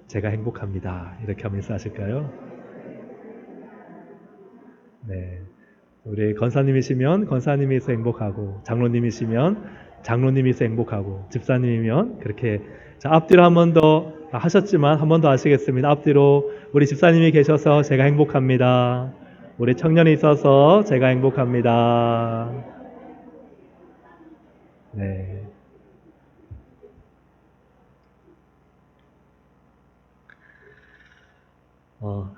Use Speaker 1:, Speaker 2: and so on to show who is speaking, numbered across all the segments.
Speaker 1: 제가 행복합니다. 이렇게 하면 인사하실까요? 네. 우리 건사님이시면 건사님이서 행복하고, 장로님이시면 장로님이서 행복하고, 집사님이면 그렇게. 자, 앞뒤로 한 번 더 하셨지만 한 번 더 하시겠습니다. 앞뒤로. 우리 집사님이 계셔서 제가 행복합니다. 우리 청년이 있어서 제가 행복합니다. 네. 어,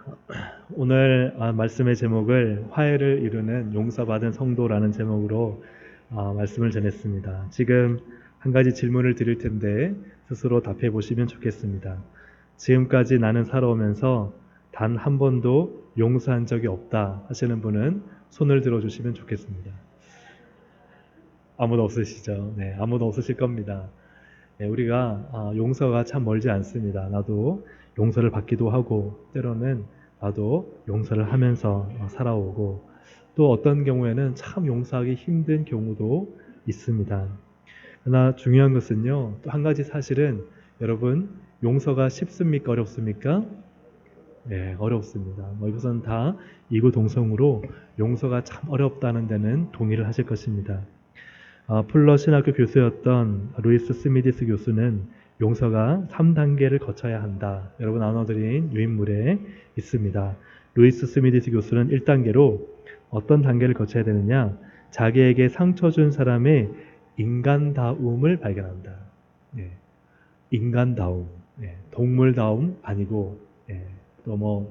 Speaker 1: 오늘 말씀의 제목을 화해를 이루는 용서받은 성도라는 제목으로 말씀을 전했습니다. 지금 한 가지 질문을 드릴 텐데 스스로 답해 보시면 좋겠습니다. 지금까지 나는 살아오면서 단 한 번도 용서한 적이 없다 하시는 분은 손을 들어 주시면 좋겠습니다. 아무도 없으시죠? 네, 아무도 없으실 겁니다. 네, 우리가 용서가 참 멀지 않습니다. 나도 용서를 받기도 하고 때로는 나도 용서를 하면서 살아오고, 또 어떤 경우에는 참 용서하기 힘든 경우도 있습니다. 그러나 중요한 것은요, 또 한 가지 사실은, 여러분, 용서가 쉽습니까? 어렵습니까? 네, 어렵습니다. 이것은 다 이구동성으로 용서가 참 어렵다는 데는 동의를 하실 것입니다. 풀러 신학교 교수였던 루이스 스미디스 교수는 용서가 3단계를 거쳐야 한다, 여러분 나눠드린 유인물에 있습니다. 루이스 스미디스 교수는 1단계로 어떤 단계를 거쳐야 되느냐, 자기에게 상처 준 사람의 인간다움을 발견한다. 예, 인간다움, 동물다움 아니고, 또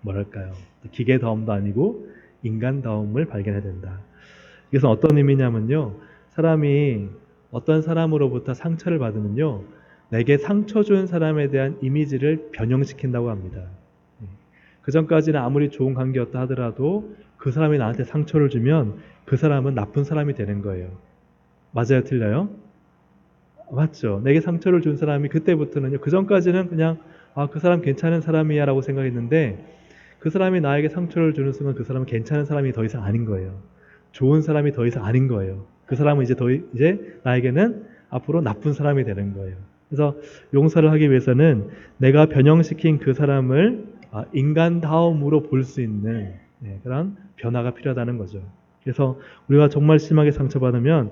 Speaker 1: 뭐랄까요, 기계다움도 아니고 인간다움을 발견해야 된다. 이것은 어떤 의미냐면요, 사람이 어떤 사람으로부터 상처를 받으면요, 내게 상처 준 사람에 대한 이미지를 변형시킨다고 합니다. 그 전까지는 아무리 좋은 관계였다 하더라도 그 사람이 나한테 상처를 주면 그 사람은 나쁜 사람이 되는 거예요. 맞아요? 틀려요? 맞죠? 내게 상처를 준 사람이 그때부터는요, 그 전까지는 그냥 그 사람 괜찮은 사람이야 라고 생각했는데, 그 사람이 나에게 상처를 주는 순간 그 사람은 괜찮은 사람이 더 이상 아닌 거예요. 좋은 사람이 더 이상 아닌 거예요. 그 사람은 이제 나에게는 앞으로 나쁜 사람이 되는 거예요. 그래서 용서를 하기 위해서는 내가 변형시킨 그 사람을 인간다움으로 볼 수 있는 그런 변화가 필요하다는 거죠. 그래서 우리가 정말 심하게 상처받으면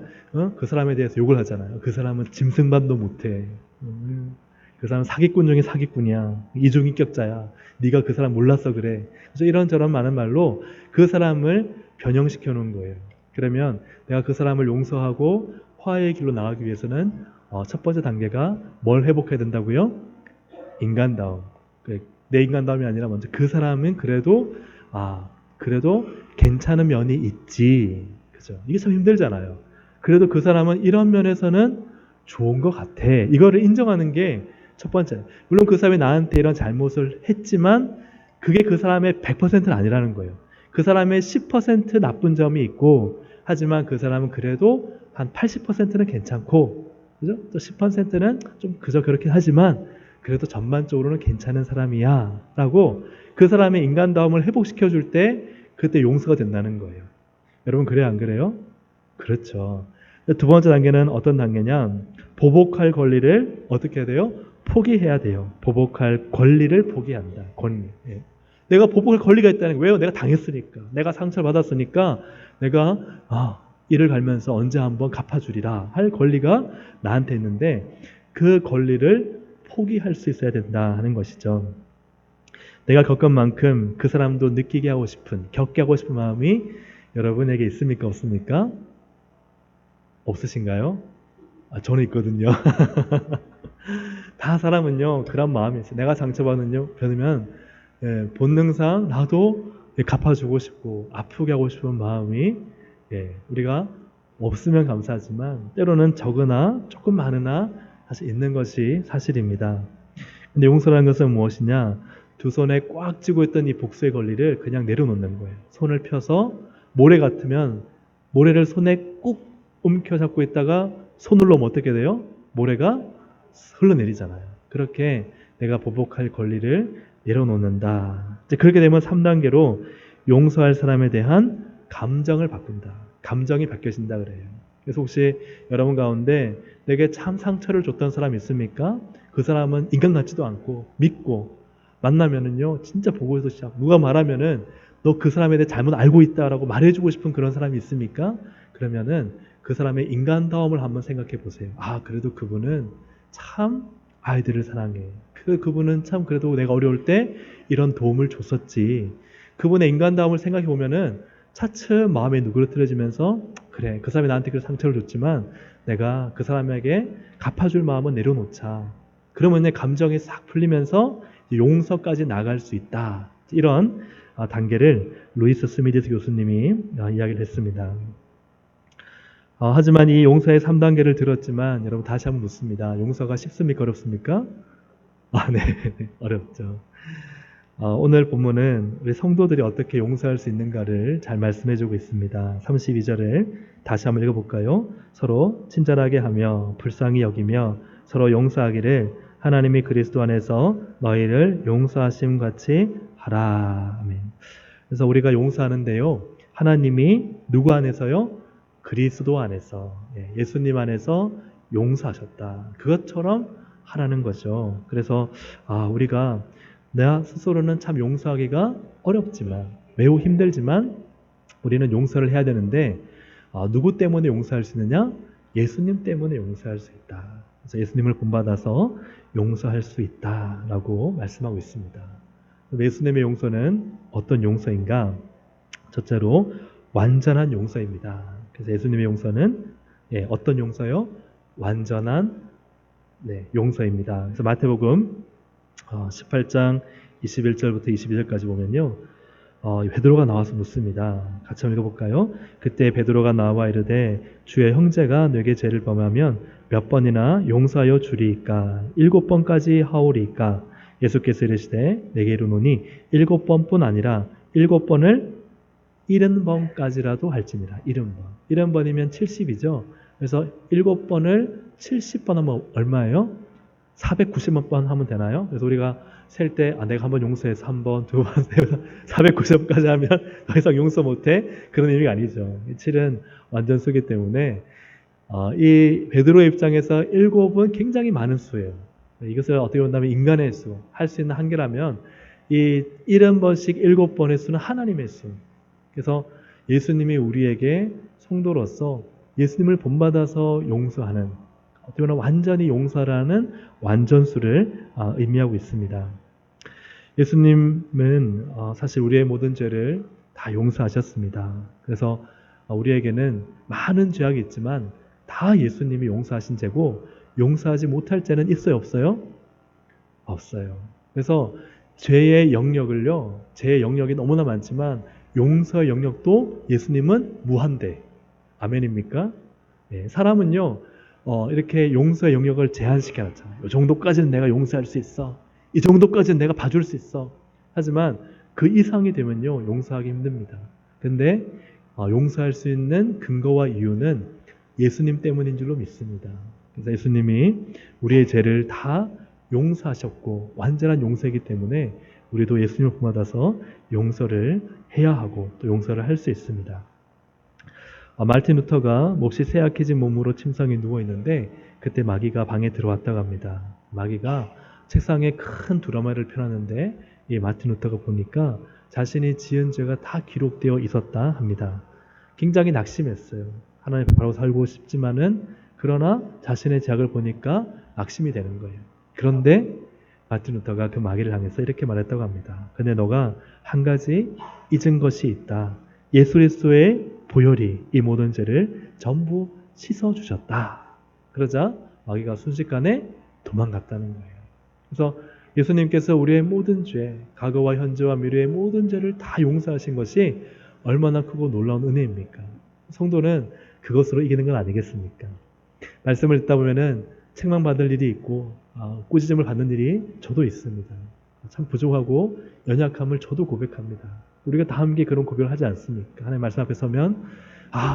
Speaker 1: 그 사람에 대해서 욕을 하잖아요. 그 사람은 짐승만도 못해. 그 사람은 사기꾼 중에 사기꾼이야. 이중인격자야. 네가 그 사람 몰랐어 그래. 그래서 이런저런 많은 말로 그 사람을 변형시켜 놓은 거예요. 그러면 내가 그 사람을 용서하고 화해의 길로 나가기 위해서는 첫 번째 단계가 뭘 회복해야 된다고요? 인간다움. 내 인간다움이 아니라 먼저 그 사람은 그래도 괜찮은 면이 있지. 그죠? 이게 참 힘들잖아요. 그래도 그 사람은 이런 면에서는 좋은 것 같아. 이거를 인정하는 게 첫 번째. 물론 그 사람이 나한테 이런 잘못을 했지만 그게 그 사람의 100%는 아니라는 거예요. 그 사람의 10% 나쁜 점이 있고, 하지만 그 사람은 그래도 한 80%는 괜찮고, 그죠? 또 10%는 좀 그저 그렇긴 하지만 그래도 전반적으로는 괜찮은 사람이야 라고 그 사람의 인간다움을 회복시켜 줄 때 그때 용서가 된다는 거예요. 여러분 그래요 안 그래요? 그렇죠. 두 번째 단계는 어떤 단계냐, 보복할 권리를 어떻게 해야 돼요? 포기해야 돼요. 보복할 권리를 포기한다. 권리. 내가 보복할 권리가 있다는 거예요. 왜요? 내가 당했으니까. 내가 상처를 받았으니까 내가 이를 갈면서 언제 한번 갚아주리라 할 권리가 나한테 있는데, 그 권리를 포기할 수 있어야 된다 하는 것이죠. 내가 겪은 만큼 그 사람도 느끼게 하고 싶은, 겪게 하고 싶은 마음이 여러분에게 있습니까? 없습니까? 없으신가요? 저는 있거든요. 다 사람은요 그런 마음이 있어요. 내가 상처받으면 본능상 나도 갚아주고 싶고 아프게 하고 싶은 마음이 우리가 없으면 감사하지만 때로는 적으나 조금 많으나 사실 있는 것이 사실입니다. 근데 용서라는 것은 무엇이냐, 두 손에 꽉 쥐고 있던 이 복수의 권리를 그냥 내려놓는 거예요. 손을 펴서 모래 같으면 모래를 손에 꾹 움켜잡고 있다가 손을 놓으면 어떻게 돼요? 모래가 흘러내리잖아요. 그렇게 내가 보복할 권리를 내려놓는다. 이제 그렇게 되면 3단계로 용서할 사람에 대한 감정을 바꾼다. 감정이 바뀌어진다 그래요. 그래서 혹시 여러분 가운데 내게 참 상처를 줬던 사람 있습니까? 그 사람은 인간 같지도 않고 믿고 만나면은요 진짜 보고서 시작. 누가 말하면은 너 그 사람에 대해 잘못 알고 있다라고 말해주고 싶은 그런 사람이 있습니까? 그러면은 그 사람의 인간다움을 한번 생각해 보세요. 아, 그래도 그분은 참 아이들을 사랑해. 그분은 참 그래도 내가 어려울 때 이런 도움을 줬었지. 그분의 인간다움을 생각해 보면은 차츰 마음이 누그러뜨려지면서 그래, 그 사람이 나한테 그 상처를 줬지만 내가 그 사람에게 갚아줄 마음은 내려놓자. 그러면 내 감정이 싹 풀리면서 용서까지 나갈 수 있다. 이런 단계를 루이스 스미디스 교수님이 이야기를 했습니다. 하지만 이 용서의 3단계를 들었지만 여러분 다시 한번 묻습니다. 용서가 쉽습니까? 어렵습니까? 네. 어렵죠. 오늘 본문은 우리 성도들이 어떻게 용서할 수 있는가를 잘 말씀해주고 있습니다. 32절을 다시 한번 읽어볼까요? 서로 친절하게 하며 불쌍히 여기며 서로 용서하기를 하나님이 그리스도 안에서 너희를 용서하심 같이 하라. 아멘. 그래서 우리가 용서하는데요. 하나님이 누구 안에서요? 그리스도 안에서, 예수님 안에서 용서하셨다. 그것처럼 하라는 거죠. 그래서 우리가 나 스스로는 참 용서하기가 어렵지만 매우 힘들지만 우리는 용서를 해야 되는데 누구 때문에 용서할 수 있느냐? 예수님 때문에 용서할 수 있다. 그래서 예수님을 본받아서 용서할 수 있다라고 말씀하고 있습니다. 예수님의 용서는 어떤 용서인가? 첫째로 완전한 용서입니다. 그래서 예수님의 용서는 어떤 용서요? 완전한 용서입니다. 그래서 마태복음 18장 21절부터 22절까지 보면요. 베드로가 나와서 묻습니다. 같이 한번 읽어볼까요? 그때 베드로가 나와 이르되 주의 형제가 내게 죄를 범하면 몇 번이나 용서하여 주리이까? 7번까지 하오리이까? 예수께서 이르시되 내게 이르노니 7번뿐 아니라 7번을 70번까지라도 할지니라. 70번. 70번이면 70이죠. 그래서 7번을 70번 하면 얼마예요? 490번 하면 되나요? 그래서 우리가 셀 때 내가 한번 용서해서 한 번, 두 번, 세 번, 490번까지 하면 더 이상 용서 못해? 그런 의미가 아니죠. 7은 완전 수기 때문에 이 베드로의 입장에서 7은 굉장히 많은 수예요. 이것을 어떻게 본다면 인간의 수, 할 수 있는 한계라면 이 70번씩 7번의 수는 하나님의 수. 그래서 예수님이 우리에게 성도로서 예수님을 본받아서 용서하는 어떻게 보면 완전히 용서라는 완전수를 의미하고 있습니다. 예수님은 사실 우리의 모든 죄를 다 용서하셨습니다. 그래서 우리에게는 많은 죄악이 있지만 다 예수님이 용서하신 죄고 용서하지 못할 죄는 있어요? 없어요? 없어요. 그래서 죄의 영역이 너무나 많지만 용서의 영역도 예수님은 무한대. 아멘입니까? 사람은요, 이렇게 용서의 영역을 제한시켜 놨잖아요. 이 정도까지는 내가 용서할 수 있어. 이 정도까지는 내가 봐줄 수 있어. 하지만 그 이상이 되면요, 용서하기 힘듭니다. 근데 용서할 수 있는 근거와 이유는 예수님 때문인 줄로 믿습니다. 그래서 예수님이 우리의 죄를 다 용서하셨고 완전한 용서이기 때문에 우리도 예수님을 본받아서 용서를 해야 하고 또 용서를 할 수 있습니다. 말틴 루터가 몹시 쇠약해진 몸으로 침상에 누워 있는데 그때 마귀가 방에 들어왔다고 합니다. 마귀가 책상에 큰 드라마를 펴놨는데 이 마틴 루터가 보니까 자신이 지은 죄가 다 기록되어 있었다 합니다. 굉장히 낙심했어요. 하나님 바로 살고 싶지만은 그러나 자신의 죄악을 보니까 낙심이 되는 거예요. 그런데 마틴 루터가 그 마귀를 향해서 이렇게 말했다고 합니다. 근데 너가 한 가지 잊은 것이 있다. 예수 그리스도의 보혈이 이 모든 죄를 전부 씻어주셨다. 그러자 마귀가 순식간에 도망갔다는 거예요. 그래서 예수님께서 우리의 모든 죄, 과거와 현재와 미래의 모든 죄를 다 용서하신 것이 얼마나 크고 놀라운 은혜입니까? 성도는 그것으로 이기는 건 아니겠습니까? 말씀을 듣다 보면은 책망받을 일이 있고 꾸짖음을 받는 일이 저도 있습니다. 참 부족하고 연약함을 저도 고백합니다. 우리가 다 함께 그런 고백을 하지 않습니까? 하나님 말씀 앞에 서면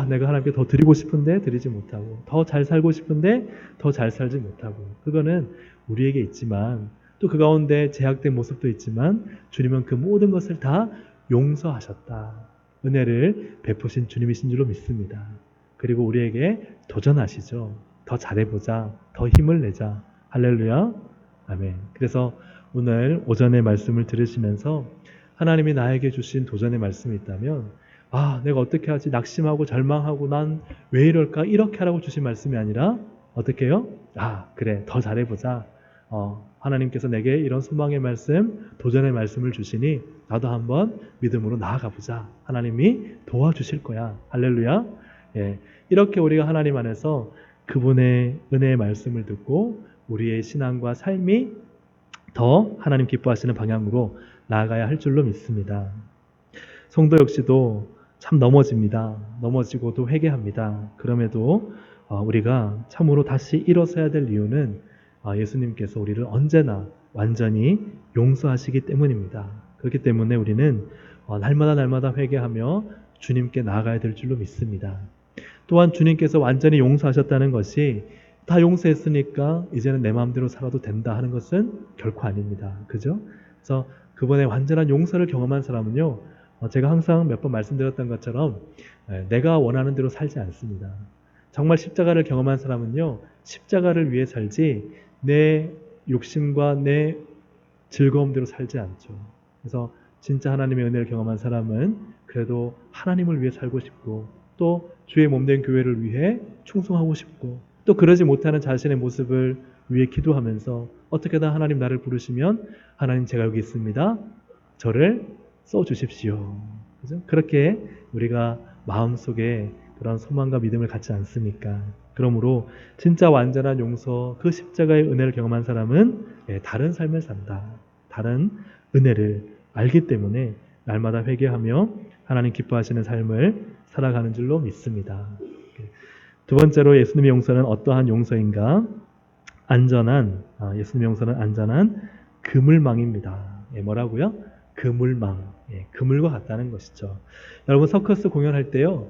Speaker 1: 내가 하나님께 더 드리고 싶은데 드리지 못하고 더 잘 살고 싶은데 더 잘 살지 못하고 그거는 우리에게 있지만 또 그 가운데 제약된 모습도 있지만 주님은 그 모든 것을 다 용서하셨다. 은혜를 베푸신 주님이신 줄로 믿습니다. 그리고 우리에게 도전하시죠. 더 잘해보자. 더 힘을 내자. 할렐루야. 아멘. 그래서 오늘 오전의 말씀을 들으시면서 하나님이 나에게 주신 도전의 말씀이 있다면 내가 어떻게 하지? 낙심하고 절망하고 난 왜 이럴까? 이렇게 하라고 주신 말씀이 아니라 어떻게 해요? 그래. 더 잘해보자. 하나님께서 내게 이런 소망의 말씀, 도전의 말씀을 주시니 나도 한번 믿음으로 나아가 보자. 하나님이 도와주실 거야. 할렐루야. 예, 이렇게 우리가 하나님 안에서 그분의 은혜의 말씀을 듣고 우리의 신앙과 삶이 더 하나님 기뻐하시는 방향으로 나아가야 할 줄로 믿습니다. 성도 역시도 참 넘어집니다. 넘어지고도 회개합니다. 그럼에도 우리가 참으로 다시 일어서야 될 이유는 예수님께서 우리를 언제나 완전히 용서하시기 때문입니다. 그렇기 때문에 우리는 날마다 회개하며 주님께 나아가야 될 줄로 믿습니다. 또한 주님께서 완전히 용서하셨다는 것이 다 용서했으니까 이제는 내 마음대로 살아도 된다 하는 것은 결코 아닙니다. 그죠? 그래서 그분의 완전한 용서를 경험한 사람은요, 제가 항상 몇 번 말씀드렸던 것처럼 내가 원하는 대로 살지 않습니다. 정말 십자가를 경험한 사람은요, 십자가를 위해 살지 내 욕심과 내 즐거움대로 살지 않죠. 그래서 진짜 하나님의 은혜를 경험한 사람은 그래도 하나님을 위해 살고 싶고 또 주의 몸된 교회를 위해 충성하고 싶고 또 그러지 못하는 자신의 모습을 위해 기도하면서 어떻게든 하나님 나를 부르시면 하나님 제가 여기 있습니다. 저를 써주십시오. 그죠? 그렇게 우리가 마음속에 그런 소망과 믿음을 갖지 않습니까? 그러므로 진짜 완전한 용서, 그 십자가의 은혜를 경험한 사람은 다른 삶을 산다. 다른 은혜를 알기 때문에 날마다 회개하며 하나님 기뻐하시는 삶을 살아가는 줄로 믿습니다. 두 번째로 예수님의 용서는 어떠한 용서인가? 예수님의 용서는 안전한 그물망입니다. 뭐라고요? 그물망. 그물과 같다는 것이죠. 여러분 서커스 공연할 때요,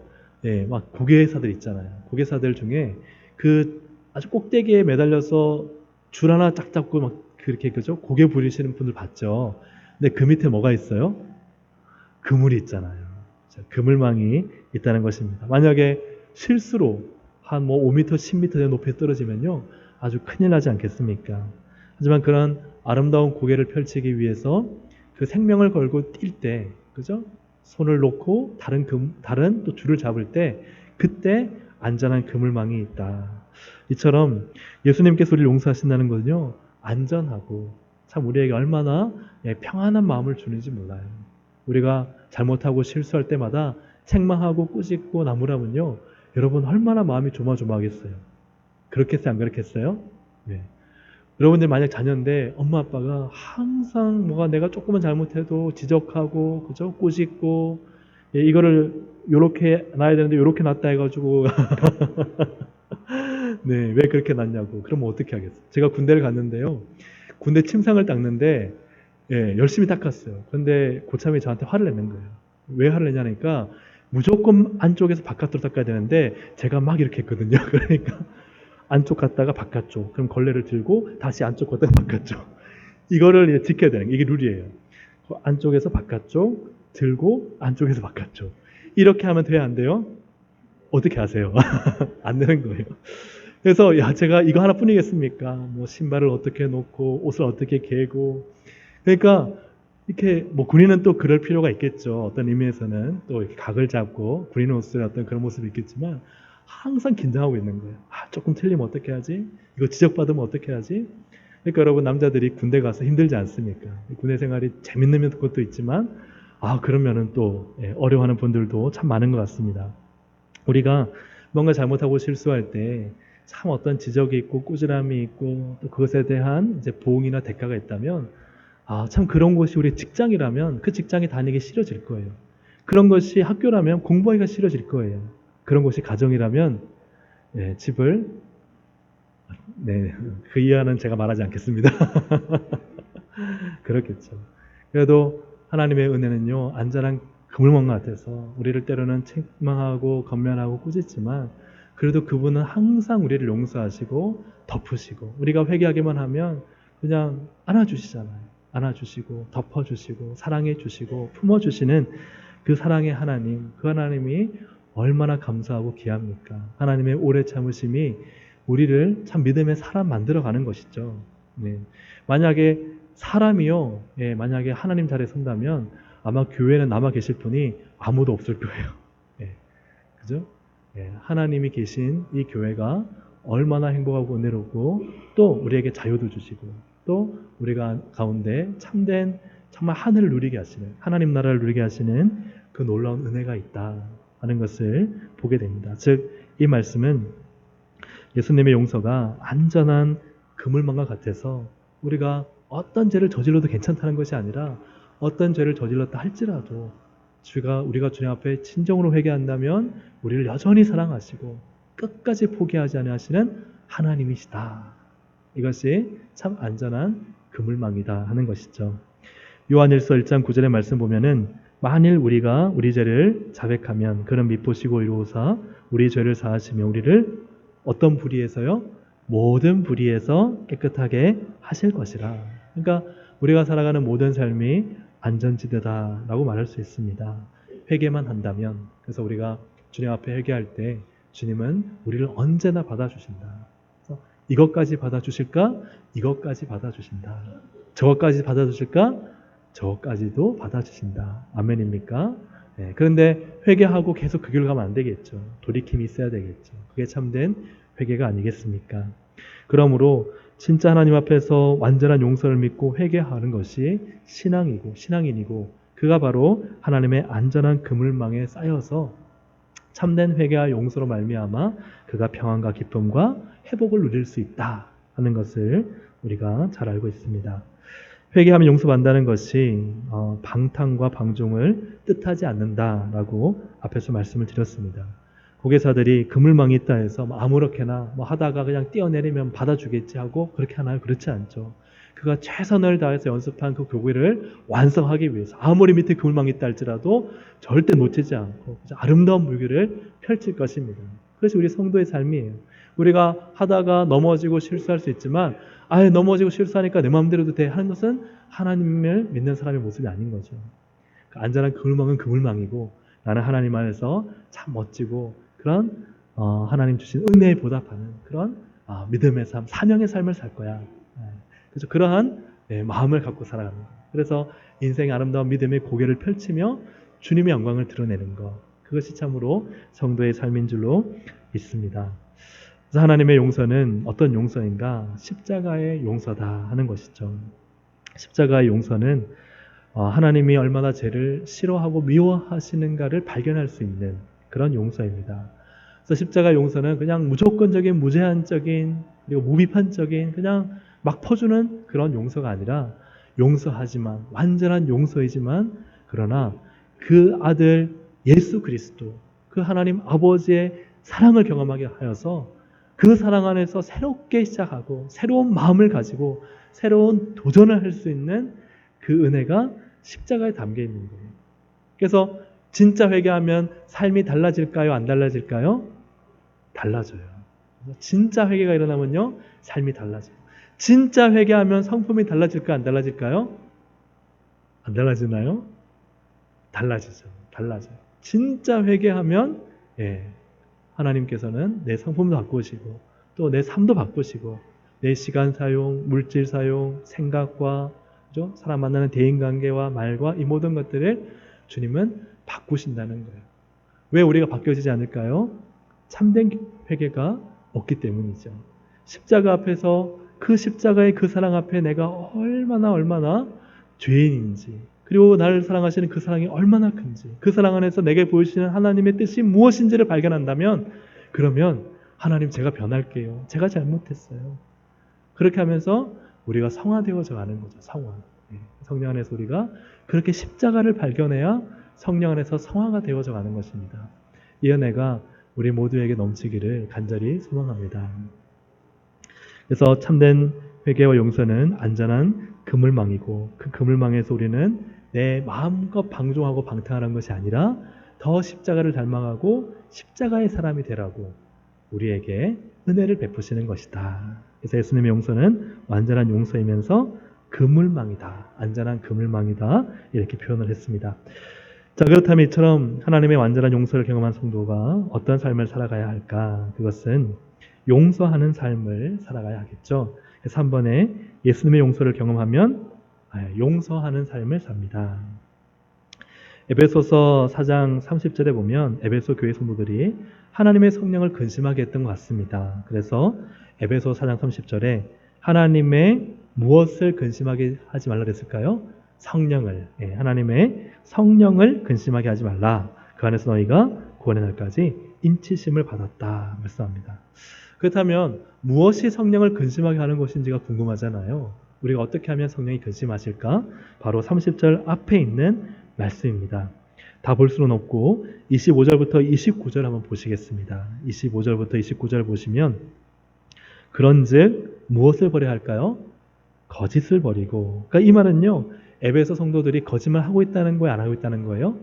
Speaker 1: 막 고개사들 있잖아요. 고개사들 중에 그 아주 꼭대기에 매달려서 줄 하나 쫙 잡고 막 그렇게 그죠? 고개 부리시는 분들 봤죠. 근데 그 밑에 뭐가 있어요? 그물이 있잖아요. 그물망이 있다는 것입니다. 만약에 실수로 한 5m, 10m 높이에 떨어지면요, 아주 큰일 나지 않겠습니까? 하지만 그런 아름다운 고개를 펼치기 위해서 그 생명을 걸고 뛸 때, 그죠? 손을 놓고 다른 또 줄을 잡을 때, 그때 안전한 그물망이 있다. 이처럼 예수님께서 우리를 용서하신다는 것은요, 안전하고 참 우리에게 얼마나 평안한 마음을 주는지 몰라요. 우리가 잘못하고 실수할 때마다 책망하고 꾸짖고 나무라면요, 여러분 얼마나 마음이 조마조마하겠어요. 그렇겠어요? 안 그렇겠어요? 네. 여러분들 만약 자녀인데 엄마 아빠가 항상 내가 조금만 잘못해도 지적하고 그죠? 꾸짖고 이거를 요렇게 놔야 되는데 요렇게 놨다 해가지고 네, 왜 그렇게 놨냐고. 그러면 어떻게 하겠어요? 제가 군대를 갔는데요. 군대 침상을 닦는데 열심히 닦았어요. 그런데 고참이 저한테 화를 내는 거예요. 왜 화를 내냐니까 무조건 안쪽에서 바깥으로 닦아야 되는데 제가 막 이렇게 했거든요. 그러니까 안쪽 갔다가 바깥쪽, 그럼 걸레를 들고 다시 안쪽 갔다가 바깥쪽, 이거를 지켜야 되는 게 이게 룰이에요. 안쪽에서 바깥쪽 들고 안쪽에서 바깥쪽, 이렇게 하면 돼야 안 돼요? 어떻게 하세요? 안 되는 거예요. 그래서 제가 이거 하나뿐이겠습니까? 신발을 어떻게 놓고 옷을 어떻게 개고, 그러니까 이렇게 군인은 또 그럴 필요가 있겠죠. 어떤 의미에서는 또 이렇게 각을 잡고 군인 옷을 어떤 그런 모습이 있겠지만 항상 긴장하고 있는 거예요. 조금 틀리면 어떻게 하지? 이거 지적받으면 어떻게 하지? 그러니까 여러분 남자들이 군대 가서 힘들지 않습니까? 군대 생활이 재밌는 것도 있지만 그러면은 또 어려워하는 분들도 참 많은 것 같습니다. 우리가 뭔가 잘못하고 실수할 때 참 어떤 지적이 있고 꾸지람이 있고 또 그것에 대한 이제 보응이나 대가가 있다면 참 그런 곳이 우리 직장이라면 그 직장에 다니기 싫어질 거예요. 그런 것이 학교라면 공부하기가 싫어질 거예요. 그런 곳이 가정이라면 집을 그 이하는 제가 말하지 않겠습니다. 그렇겠죠. 그래도 하나님의 은혜는요, 안전한 그물망 같아서 우리를 때로는 책망하고 건면하고 꾸짖지만 그래도 그분은 항상 우리를 용서하시고 덮으시고 우리가 회개하기만 하면 그냥 안아주시잖아요. 안아주시고 덮어주시고 사랑해주시고 품어주시는 그 사랑의 하나님, 그 하나님이 얼마나 감사하고 귀합니까? 하나님의 오래 참으심이 우리를 참 믿음의 사람 만들어가는 것이죠. 네. 만약에 사람이요, 만약에 하나님 자리에 선다면 아마 교회는 남아 계실 분이 아무도 없을 거예요. 예, 그죠? 하나님이 계신 이 교회가 얼마나 행복하고 은혜롭고 또 우리에게 자유도 주시고 또 우리가 가운데 참된 정말 하늘을 누리게 하시는 하나님 나라를 누리게 하시는 그 놀라운 은혜가 있다 하는 것을 보게 됩니다. 즉 이 말씀은 예수님의 용서가 안전한 그물망과 같아서 우리가 어떤 죄를 저질러도 괜찮다는 것이 아니라 어떤 죄를 저질렀다 할지라도 우리가 주님 앞에 진정으로 회개한다면 우리를 여전히 사랑하시고 끝까지 포기하지 않으시는 하나님이시다. 이것이 참 안전한 그물망이다 하는 것이죠. 요한일서 1장 9절의 말씀 보면은 만일 우리가 우리 죄를 자백하면 그는 미쁘시고 의로우사 우리 죄를 사하시며 우리를 어떤 불의에서요? 모든 불의에서 깨끗하게 하실 것이라. 그러니까 우리가 살아가는 모든 삶이 안전지대다라고 말할 수 있습니다. 회개만 한다면, 그래서 우리가 주님 앞에 회개할 때 주님은 우리를 언제나 받아주신다. 그래서 이것까지 받아주실까? 이것까지 받아주신다. 저것까지 받아주실까? 저것까지도 받아주신다. 아멘입니까? 네, 그런데 회개하고 계속 그 길로 가면 안 되겠죠. 돌이킴이 있어야 되겠죠. 그게 참된 회개가 아니겠습니까? 그러므로 진짜 하나님 앞에서 완전한 용서를 믿고 회개하는 것이 신앙인이고 그가 바로 하나님의 안전한 그물망에 쌓여서 참된 회개와 용서로 말미암아 그가 평안과 기쁨과 회복을 누릴 수 있다 하는 것을 우리가 잘 알고 있습니다. 회개하면 용서받는다는 것이 방탕과 방종을 뜻하지 않는다라고 앞에서 말씀을 드렸습니다. 고개사들이 그물망이 있다 해서 아무렇게나 하다가 그냥 뛰어내리면 받아주겠지 하고 그렇게 하나요? 그렇지 않죠. 그가 최선을 다해서 연습한 그 교회를 완성하기 위해서 아무리 밑에 그물망이 있다 할지라도 절대 놓치지 않고 아름다운 물결을 펼칠 것입니다. 그것이 우리 성도의 삶이에요. 우리가 하다가 넘어지고 실수할 수 있지만 넘어지고 실수하니까 내 마음대로도 돼 하는 것은 하나님을 믿는 사람의 모습이 아닌 거죠. 그 안전한 그물망은 그물망이고 나는 하나님 안에서 참 멋지고 그런 하나님 주신 은혜에 보답하는 그런 믿음의 삶, 사명의 삶을 살 거야. 그래서 그러한 마음을 갖고 살아갑니다. 그래서 인생의 아름다운 믿음의 고개를 펼치며 주님의 영광을 드러내는 것. 그것이 참으로 성도의 삶인 줄로 믿습니다. 그래서 하나님의 용서는 어떤 용서인가? 십자가의 용서다 하는 것이죠. 십자가의 용서는 하나님이 얼마나 죄를 싫어하고 미워하시는가를 발견할 수 있는 그런 용서입니다. 그래서 십자가 용서는 그냥 무조건적인 무제한적인 그리고 무비판적인 그냥 막 퍼주는 그런 용서가 아니라 용서하지만 완전한 용서이지만 그러나 그 아들 예수 그리스도 그 하나님 아버지의 사랑을 경험하게 하여서 그 사랑 안에서 새롭게 시작하고 새로운 마음을 가지고 새로운 도전을 할 수 있는 그 은혜가 십자가에 담겨 있는 거예요. 그래서 진짜 회개하면 삶이 달라질까요? 안 달라질까요? 달라져요. 진짜 회개가 일어나면요, 삶이 달라져요. 진짜 회개하면 성품이 달라질까요? 안 달라질까요? 안 달라지나요? 달라지죠. 달라져요. 진짜 회개하면 하나님께서는 내 성품도 바꾸시고 또 내 삶도 바꾸시고 내 시간 사용, 물질 사용, 생각과 그죠? 사람 만나는 대인관계와 말과 이 모든 것들을 주님은 바꾸신다는 거예요. 왜 우리가 바뀌어지지 않을까요? 참된 회개가 없기 때문이죠. 십자가 앞에서 그 십자가의 그 사랑 앞에 내가 얼마나 죄인인지 그리고 나를 사랑하시는 그 사랑이 얼마나 큰지 그 사랑 안에서 내게 보이시는 하나님의 뜻이 무엇인지를 발견한다면 그러면 하나님 제가 변할게요. 제가 잘못했어요. 그렇게 하면서 우리가 성화되어져 가는 거죠. 성화. 성령 안에서 우리가 그렇게 십자가를 발견해야 성령 안에서 성화가 되어져 가는 것입니다. 이 은혜가 우리 모두에게 넘치기를 간절히 소망합니다. 그래서 참된 회개와 용서는 안전한 그물망이고 그 그물망에서 우리는 내 마음껏 방종하고 방탕하는 것이 아니라 더 십자가를 닮아가고 십자가의 사람이 되라고 우리에게 은혜를 베푸시는 것이다. 그래서 예수님의 용서는 완전한 용서이면서 그물망이다. 안전한 그물망이다. 이렇게 표현을 했습니다. 자, 그렇다면 이처럼 하나님의 완전한 용서를 경험한 성도가 어떤 삶을 살아가야 할까? 그것은 용서하는 삶을 살아가야 하겠죠. 3번에 예수님의 용서를 경험하면 용서하는 삶을 삽니다. 에베소서 4장 30절에 보면 에베소 교회 성도들이 하나님의 성령을 근심하게 했던 것 같습니다. 그래서 에베소 4장 30절에 하나님의 무엇을 근심하게 하지 말라 그랬을까요? 성령을, 하나님의 성령을 근심하게 하지 말라. 그 안에서 너희가 구원의 날까지 인치심을 받았다 말씀합니다. 그렇다면 무엇이 성령을 근심하게 하는 것인지가 궁금하잖아요. 우리가 어떻게 하면 성령이 근심하실까? 바로 30절 앞에 있는 말씀입니다. 다 볼 수는 없고 25절부터 29절 한번 보시겠습니다. 25절부터 29절 보시면 그런즉 무엇을 버려야 할까요? 거짓을 버리고. 그러니까 이 말은요. 에베소 성도들이 거짓말 하고 있다는 거예요? 안 하고 있다는 거예요?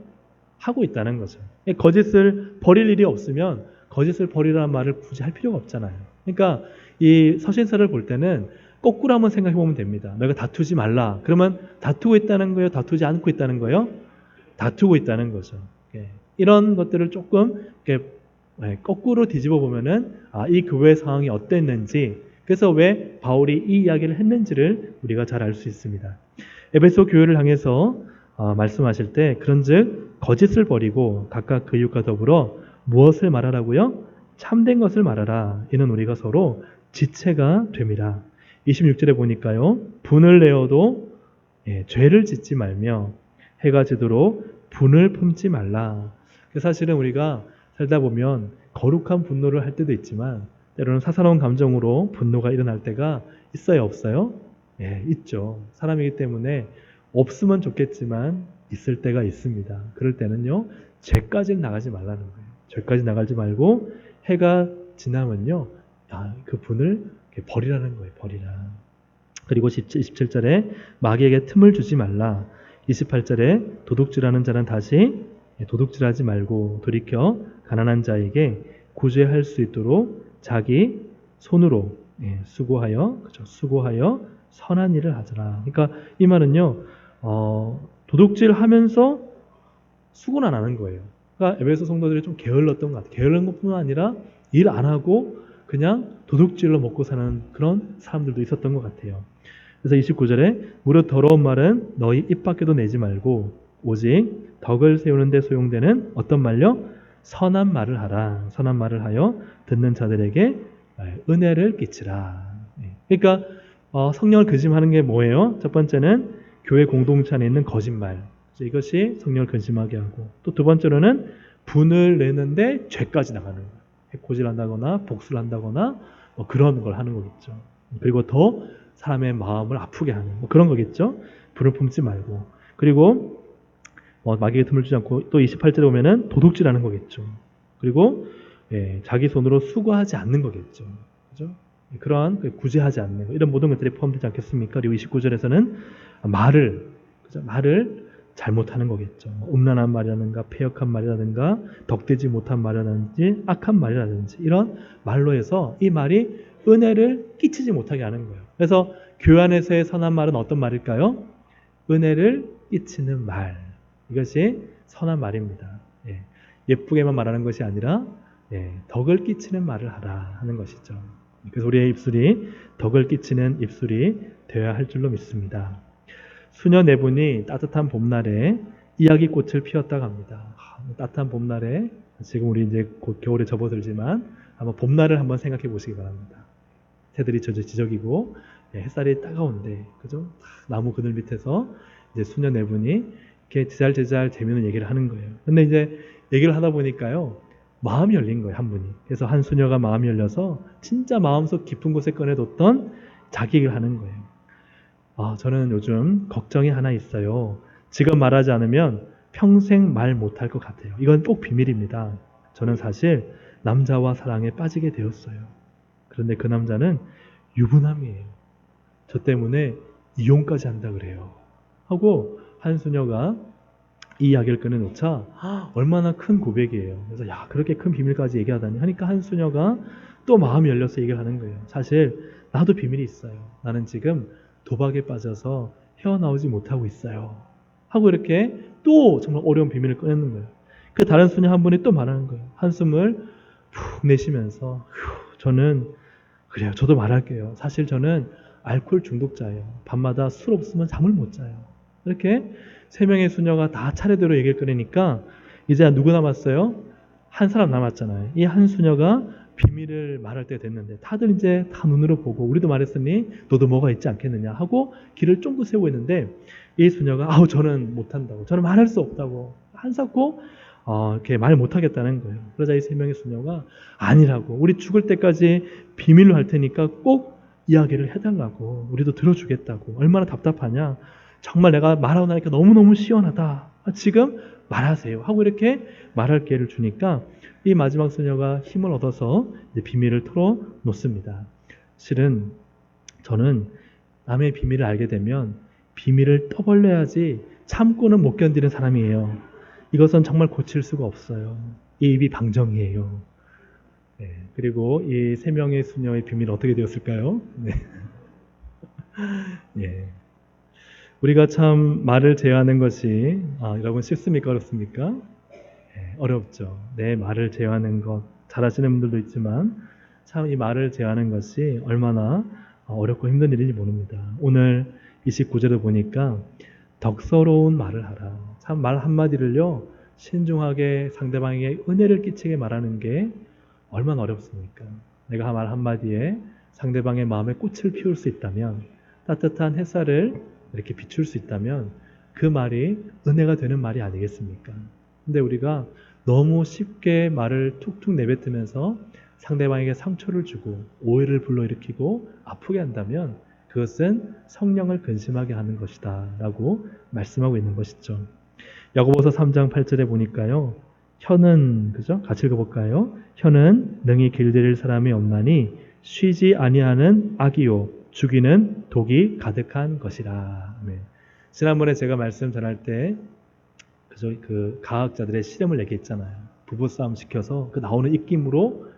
Speaker 1: 하고 있다는 거죠. 거짓을 버릴 일이 없으면 거짓을 버리라는 말을 굳이 할 필요가 없잖아요. 그러니까 이 서신서를 볼 때는 거꾸로 한번 생각해 보면 됩니다. 너희가 다투지 말라. 그러면 다투고 있다는 거예요? 다투지 않고 있다는 거예요? 다투고 있다는 거죠. 이런 것들을 조금 이렇게 거꾸로 뒤집어 보면은 이 교회 상황이 어땠는지, 그래서 왜 바울이 이 이야기를 했는지를 우리가 잘 알 수 있습니다. 에베소 교회를 향해서 말씀하실 때 그런즉 거짓을 버리고 각각 그 이웃과 더불어 무엇을 말하라고요? 참된 것을 말하라. 이는 우리가 서로 지체가 됨이라. 26절에 보니까요. 분을 내어도 죄를 짓지 말며 해가 지도록 분을 품지 말라. 사실은 우리가 살다 보면 거룩한 분노를 할 때도 있지만 때로는 사사로운 감정으로 분노가 일어날 때가 있어요, 없어요? 있죠. 사람이기 때문에 없으면 좋겠지만 있을 때가 있습니다. 그럴 때는요. 죄까지는 나가지 말라는 거예요. 죄까지 나가지 말고 해가 지나면요. 그 분을 버리라는 거예요. 버리라. 그리고 27절에 마귀에게 틈을 주지 말라. 28절에 도둑질하는 자는 다시 도둑질하지 말고 돌이켜 가난한 자에게 구제할 수 있도록 자기 손으로 수고하여 선한 일을 하더라. 그러니까 이 말은요. 도둑질하면서 수고는 안 하는 거예요. 그러니까 에베소 성도들이 좀 게을렀던 것 같아요. 게을른 것뿐만 아니라 일 안 하고 그냥 도둑질로 먹고 사는 그런 사람들도 있었던 것 같아요. 그래서 29절에 무릇 더러운 말은 너희 입 밖에도 내지 말고 오직 덕을 세우는 데 소용되는 어떤 말요? 선한 말을 하라. 선한 말을 하여 듣는 자들에게 은혜를 끼치라. 그러니까 성령을 근심하는 게 뭐예요? 첫 번째는 교회 공동체 안에 있는 거짓말. 이것이 성령을 근심하게 하고, 또 두 번째로는 분을 내는데 죄까지 나가는 거예요. 해코지를 한다거나 복수를 한다거나 그런 걸 하는 거겠죠. 그리고 더 사람의 마음을 아프게 하는 그런 거겠죠. 분을 품지 말고. 그리고 마귀에게 틈을 주지 않고, 또 28절에 보면은 도둑질하는 거겠죠. 그리고 자기 손으로 수고하지 않는 거겠죠. 그죠? 그러한 구제하지 않는 거, 이런 모든 것들이 포함되지 않겠습니까? 그리고 29절에서는 말을 잘못하는 거겠죠. 음란한 말이라든가 폐역한 말이라든가 덕되지 못한 말이라든지 악한 말이라든지 이런 말로 해서 이 말이 은혜를 끼치지 못하게 하는 거예요. 그래서 교회 안에서의 선한 말은 어떤 말일까요? 은혜를 끼치는 말. 이것이 선한 말입니다. 예쁘게만 말하는 것이 아니라 덕을 끼치는 말을 하라 하는 것이죠. 그래서 우리의 입술이 덕을 끼치는 입술이 되어야 할 줄로 믿습니다. 수녀 네 분이 따뜻한 봄날에 이야기꽃을 피웠다고 합니다. 따뜻한 봄날에, 지금 우리 이제 곧 겨울에 접어들지만 한번 봄날을 한번 생각해 보시기 바랍니다. 새들이 지저귀고 햇살이 따가운데, 그죠? 나무 그늘 밑에서 이제 수녀 네 분이 이렇게 제잘제잘 재미있는 얘기를 하는 거예요. 근데 이제 얘기를 하다 보니까요, 마음이 열린 거예요, 한 분이. 그래서 한 수녀가 마음이 열려서 진짜 마음속 깊은 곳에 꺼내뒀던 자기 얘기를 하는 거예요. 저는 요즘 걱정이 하나 있어요. 지금 말하지 않으면 평생 말 못할 것 같아요. 이건 꼭 비밀입니다. 저는 사실 남자와 사랑에 빠지게 되었어요. 그런데 그 남자는 유부남이에요. 저 때문에 이혼까지 한다 그래요. 하고 한 수녀가 이 이야기를 꺼내놓자 얼마나 큰 고백이에요. 그래서 그렇게 큰 비밀까지 얘기하다니 하니까 한 수녀가 또 마음이 열려서 얘기를 하는 거예요. 사실 나도 비밀이 있어요. 나는 지금 도박에 빠져서 헤어나오지 못하고 있어요. 하고 이렇게 또 정말 어려운 비밀을 꺼내는 거예요. 그 다른 수녀 한 분이 또 말하는 거예요. 한숨을 푹 내쉬면서 저는 그래요. 저도 말할게요. 사실 저는 알코올 중독자예요. 밤마다 술 없으면 잠을 못 자요. 이렇게 세 명의 수녀가 다 차례대로 얘기를 꺼내니까 이제 누구 남았어요? 한 사람 남았잖아요. 이 한 수녀가 비밀을 말할 때 됐는데 다들 이제 다 눈으로 보고 우리도 말했으니 너도 뭐가 있지 않겠느냐 하고 길을 쫑긋 세우고 있는데 이 수녀가 아우 저는 못한다고 저는 말할 수 없다고 한사코 이렇게 말 못하겠다는 거예요. 그러자 이 세 명의 수녀가 아니라고 우리 죽을 때까지 비밀로 할 테니까 꼭 이야기를 해달라고 우리도 들어주겠다고 얼마나 답답하냐 정말 내가 말하고 나니까 너무너무 시원하다 지금 말하세요 하고 이렇게 말할 기회를 주니까 이 마지막 수녀가 힘을 얻어서 이제 비밀을 털어놓습니다. 실은 저는 남의 비밀을 알게 되면 비밀을 떠벌려야지 참고는 못 견디는 사람이에요. 이것은 정말 고칠 수가 없어요. 이 입이 방정이에요. 네, 그리고 이 세 명의 수녀의 비밀은 어떻게 되었을까요? 네. 예. 우리가 참 말을 제어하는 것이 여러분 쉽습니까? 어렵습니까? 예, 어렵죠. 내 말을 제어하는 것 잘하시는 분들도 있지만 참 이 말을 제어하는 것이 얼마나 어렵고 힘든 일인지 모릅니다. 오늘 29절을 보니까 덕스러운 말을 하라. 참 말 한마디를요 신중하게 상대방에게 은혜를 끼치게 말하는 게 얼마나 어렵습니까? 내가 말 한마디에 상대방의 마음에 꽃을 피울 수 있다면 따뜻한 햇살을 이렇게 비출 수 있다면 그 말이 은혜가 되는 말이 아니겠습니까? 근데 우리가 너무 쉽게 말을 툭툭 내뱉으면서 상대방에게 상처를 주고 오해를 불러일으키고 아프게 한다면 그것은 성령을 근심하게 하는 것이다 라고 말씀하고 있는 것이죠. 야고보서 3장 8절에 보니까요. 혀는 그죠? 같이 읽어볼까요? 혀는 능히 길들일 사람이 없나니 쉬지 아니하는 악이요 죽이는 독이 가득한 것이라. 아멘. 지난번에 제가 말씀 전할 때 그죠? 그 과학자들의 실험을 얘기했잖아요. 부부싸움 시켜서 그 나오는 입김으로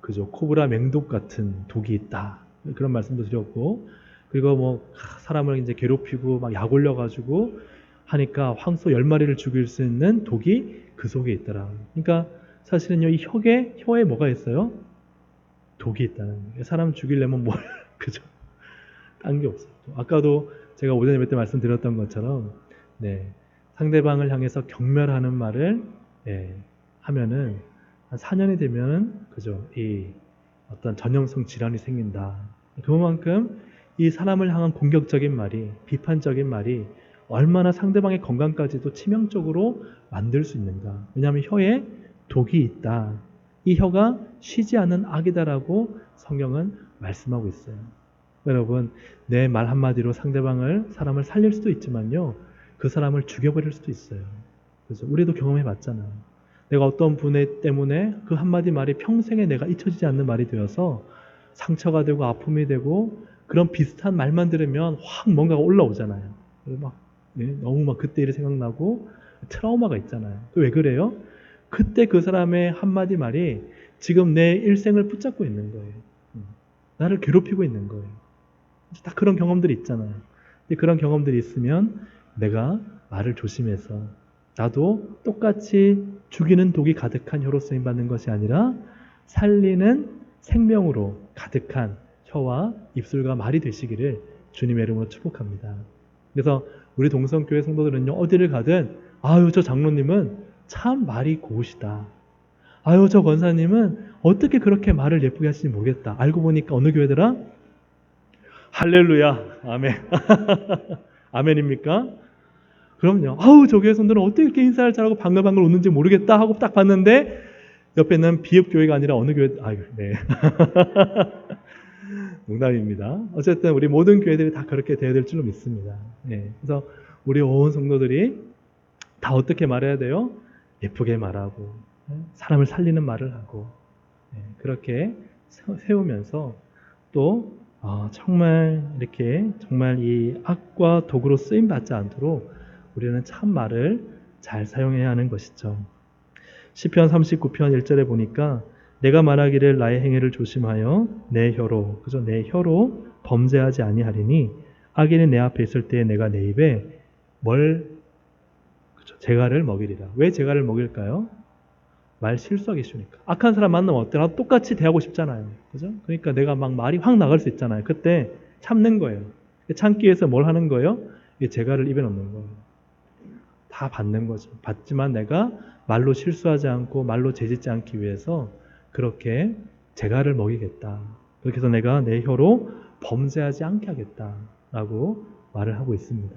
Speaker 1: 그죠? 코브라 맹독 같은 독이 있다. 그런 말씀도 드렸고 그리고 뭐 사람을 이제 괴롭히고 막 약 올려가지고 하니까 황소 10마리를 죽일 수 있는 독이 그 속에 있더라. 그러니까 사실은요, 이 혀에 뭐가 있어요? 독이 있다는 거예요. 사람 죽이려면 뭘, 그죠? 딴 게 없어요. 아까도 제가 오전에 몇 때 말씀드렸던 것처럼, 네, 상대방을 향해서 경멸하는 말을, 하면은, 한 4년이 되면, 그죠? 이 어떤 전염성 질환이 생긴다. 그만큼 이 사람을 향한 공격적인 말이, 비판적인 말이 얼마나 상대방의 건강까지도 치명적으로 만들 수 있는가. 왜냐하면 혀에 독이 있다. 이 혀가 쉬지 않는 악이다라고 성경은 말씀하고 있어요. 여러분, 내 말 한마디로 사람을 살릴 수도 있지만요. 그 사람을 죽여버릴 수도 있어요. 그래서 우리도 경험해 봤잖아요. 내가 어떤 분 때문에 그 한마디 말이 평생에 내가 잊혀지지 않는 말이 되어서 상처가 되고 아픔이 되고 그런 비슷한 말만 들으면 확 뭔가가 올라오잖아요. 막 너무 막 그때 일이 생각나고 트라우마가 있잖아요. 왜 그래요? 그때 그 사람의 한마디 말이 지금 내 일생을 붙잡고 있는 거예요. 나를 괴롭히고 있는 거예요. 다 그런 경험들이 있잖아요. 근데 그런 경험들이 있으면 내가 말을 조심해서 나도 똑같이 죽이는 독이 가득한 혀로 쓰임받는 것이 아니라 살리는 생명으로 가득한 혀와 입술과 말이 되시기를 주님의 이름으로 축복합니다. 그래서 우리 동성교회 성도들은요, 어디를 가든 아유 저 장로님은 참 말이 고우시다. 아유 저 권사님은 어떻게 그렇게 말을 예쁘게 하시는지 모르겠다. 알고 보니까 어느 교회더라? 할렐루야 아멘. 아멘입니까? 그럼요. 아우 저 교회 성도는 어떻게 이렇게 인사를 잘하고 방글방글 웃는지 모르겠다 하고 딱 봤는데 옆에는 비읍교회가 아니라 어느 교회 아유 네. 농담입니다. 어쨌든 우리 모든 교회들이 다 그렇게 되어야 될 줄로 믿습니다. 네. 그래서 우리 온 성도들이 다 어떻게 말해야 돼요? 예쁘게 말하고 사람을 살리는 말을 하고 그렇게 세우면서 또 정말 이렇게 정말 이 악과 독으로 쓰임 받지 않도록 우리는 참 말을 잘 사용해야 하는 것이죠. 시편 39편 1절에 보니까 내가 말하기를 나의 행위를 조심하여 내 혀로 범죄하지 아니하리니 악인이 내 앞에 있을 때에 내가 내 입에 뭘 제갈을 먹이리라. 왜 제갈을 먹일까요? 말 실수하기 쉬우니까. 악한 사람 만나면 어때? 나도 똑같이 대하고 싶잖아요. 그죠? 그러니까 내가 막 말이 확 나갈 수 있잖아요. 그때 참는 거예요. 참기 위해서 뭘 하는 거예요? 이 제갈을 입에 넣는 거예요. 다 받는 거죠. 받지만 내가 말로 실수하지 않고 말로 재짓지 않기 위해서 그렇게 제갈을 먹이겠다. 그렇게 해서 내가 내 혀로 범죄하지 않게 하겠다라고 말을 하고 있습니다.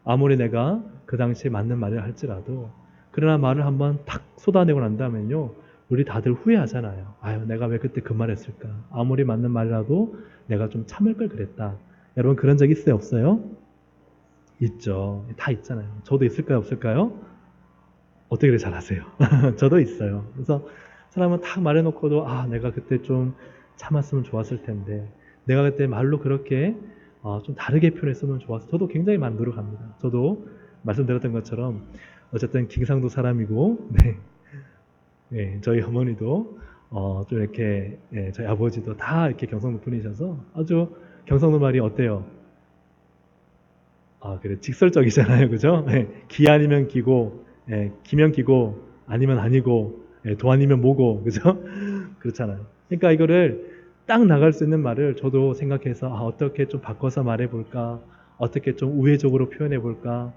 Speaker 1: 아무리 내가 그 당시에 맞는 말을 할지라도 그러나 말을 한번 탁 쏟아내고 난 다음엔요, 우리 다들 후회하잖아요. 아유, 내가 왜 그때 그 말 했을까? 아무리 맞는 말이라도 내가 좀 참을 걸 그랬다. 여러분 그런 적 있어요, 없어요? 있죠. 다 있잖아요. 저도 있을까요, 없을까요? 어떻게 그렇게 잘하세요? 저도 있어요. 그래서 사람은 딱 말해놓고도 아, 내가 그때 좀 참았으면 좋았을 텐데, 내가 그때 말로 그렇게 좀 다르게 표현했으면 좋았어. 저도 굉장히 많이 노력합니다. 저도 말씀드렸던 것처럼 어쨌든 경상도 사람이고, 네, 네, 저희 어머니도 좀 이렇게, 예, 저희 아버지도 다 이렇게 경상도 분이셔서 아주 경상도 말이 어때요? 아, 그래. 직설적이잖아요. 그죠? 예, 기 아니면 기고, 예, 기면 기고, 아니면 아니고, 예, 도 아니면 뭐고, 그죠? 그렇잖아요. 그러니까 이거를 딱 나갈 수 있는 말을 저도 생각해서, 아, 어떻게 좀 바꿔서 말해볼까? 어떻게 좀 우회적으로 표현해볼까?